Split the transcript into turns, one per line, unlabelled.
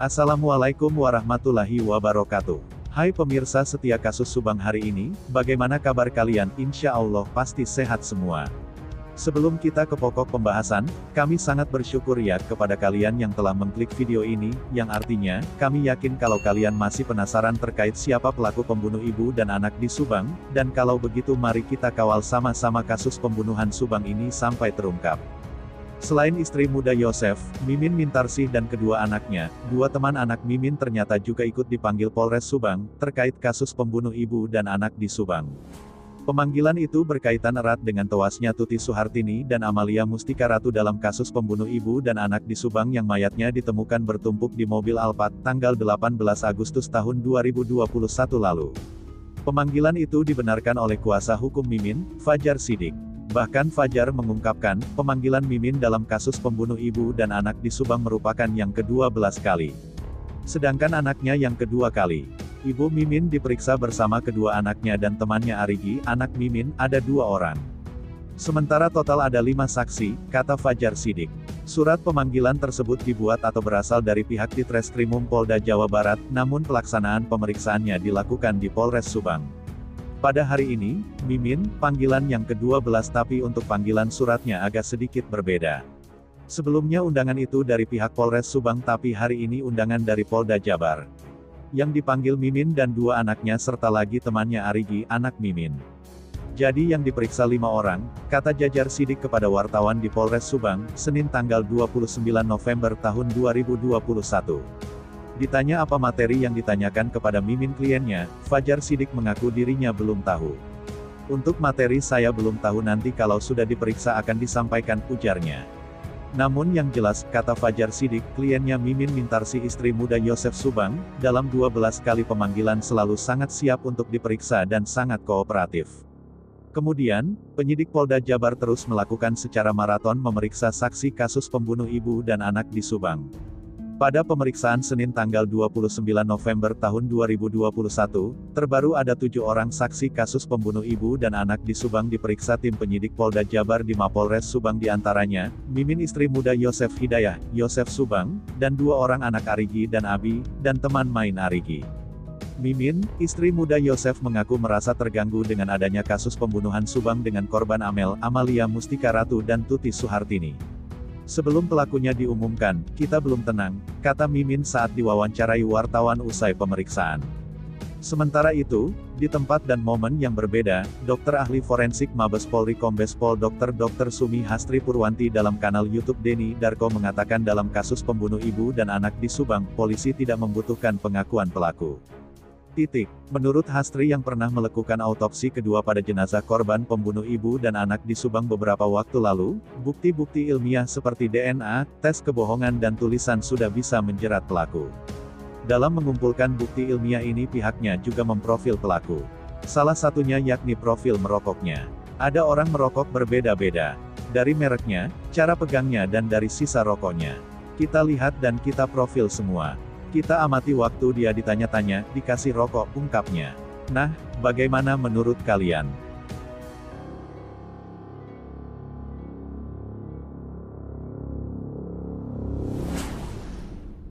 Assalamualaikum warahmatullahi wabarakatuh. Hai pemirsa setia kasus Subang hari ini, bagaimana kabar kalian? Insya Allah pasti sehat semua. Sebelum kita ke pokok pembahasan, kami sangat bersyukur ya kepada kalian yang telah mengklik video ini, yang artinya, kami yakin kalau kalian masih penasaran terkait siapa pelaku pembunuh ibu dan anak di Subang, dan kalau begitu mari kita kawal sama-sama kasus pembunuhan Subang ini sampai terungkap. Selain istri muda Yosef, Mimin Mintarsih dan kedua anaknya, dua teman anak Mimin ternyata juga ikut dipanggil Polres Subang, terkait kasus pembunuh ibu dan anak di Subang. Pemanggilan itu berkaitan erat dengan tewasnya Tuti Suhartini dan Amalia Mustika Ratu dalam kasus pembunuh ibu dan anak di Subang yang mayatnya ditemukan bertumpuk di mobil Alphard, tanggal 18 Agustus tahun 2021 lalu. Pemanggilan itu dibenarkan oleh kuasa hukum Mimin, Fajar Siddiq. Bahkan Fajar mengungkapkan, pemanggilan Mimin dalam kasus pembunuh ibu dan anak di Subang merupakan yang ke-12 kali. Sedangkan anaknya yang kedua kali. Ibu Mimin diperiksa bersama kedua anaknya dan temannya Arigi, anak Mimin, ada 2 orang. Sementara total ada 5 saksi, kata Fajar Siddiq. Surat pemanggilan tersebut dibuat atau berasal dari pihak Ditreskrimum Polda Jawa Barat, namun pelaksanaan pemeriksaannya dilakukan di Polres Subang. Pada hari ini, Mimin, panggilan yang ke-12 tapi untuk panggilan suratnya agak sedikit berbeda. Sebelumnya undangan itu dari pihak Polres Subang tapi hari ini undangan dari Polda Jabar. Yang dipanggil Mimin dan 2 anaknya serta lagi temannya Arigi, anak Mimin. Jadi yang diperiksa 5 orang, kata Fajar Siddiq kepada wartawan di Polres Subang, Senin tanggal 29 November tahun 2021. Ditanya apa materi yang ditanyakan kepada Mimin kliennya, Fajar Siddiq mengaku dirinya belum tahu. Untuk materi saya belum tahu, nanti kalau sudah diperiksa akan disampaikan, ujarnya. Namun yang jelas, kata Fajar Siddiq, kliennya Mimin Mintarsih istri muda Yosef Subang, dalam 12 kali pemanggilan selalu sangat siap untuk diperiksa dan sangat kooperatif. Kemudian, penyidik Polda Jabar terus melakukan secara maraton memeriksa saksi kasus pembunuh ibu dan anak di Subang. Pada pemeriksaan Senin tanggal 29 November tahun 2021, terbaru ada 7 orang saksi kasus pembunuh ibu dan anak di Subang diperiksa tim penyidik Polda Jabar di Mapolres Subang, diantaranya, Mimin istri muda Yosef Hidayah, Yosef Subang, dan 2 orang anak Arigi dan Abi, dan teman main Arigi. Mimin, istri muda Yosef mengaku merasa terganggu dengan adanya kasus pembunuhan Subang dengan korban Amel, Amalia Mustika Ratu dan Tuti Suhartini. Sebelum pelakunya diumumkan, kita belum tenang, kata Mimin saat diwawancarai wartawan usai pemeriksaan. Sementara itu, di tempat dan momen yang berbeda, Dokter Ahli Forensik Mabes Polri Kombes Pol Dr. Sumi Hastri Purwanti dalam kanal YouTube Denny Darko mengatakan dalam kasus pembunuh ibu dan anak di Subang, polisi tidak membutuhkan pengakuan pelaku. Menurut Hastri yang pernah melakukan autopsi kedua pada jenazah korban pembunuh ibu dan anak di Subang beberapa waktu lalu, bukti-bukti ilmiah seperti DNA, tes kebohongan dan tulisan sudah bisa menjerat pelaku. Dalam mengumpulkan bukti ilmiah ini pihaknya juga memprofil pelaku. Salah satunya yakni profil merokoknya. Ada orang merokok berbeda-beda. Dari mereknya, cara pegangnya dan dari sisa rokoknya. Kita lihat dan kita profil semua. Kita amati waktu dia ditanya-tanya, dikasih rokok, ungkapnya. Nah, bagaimana menurut kalian?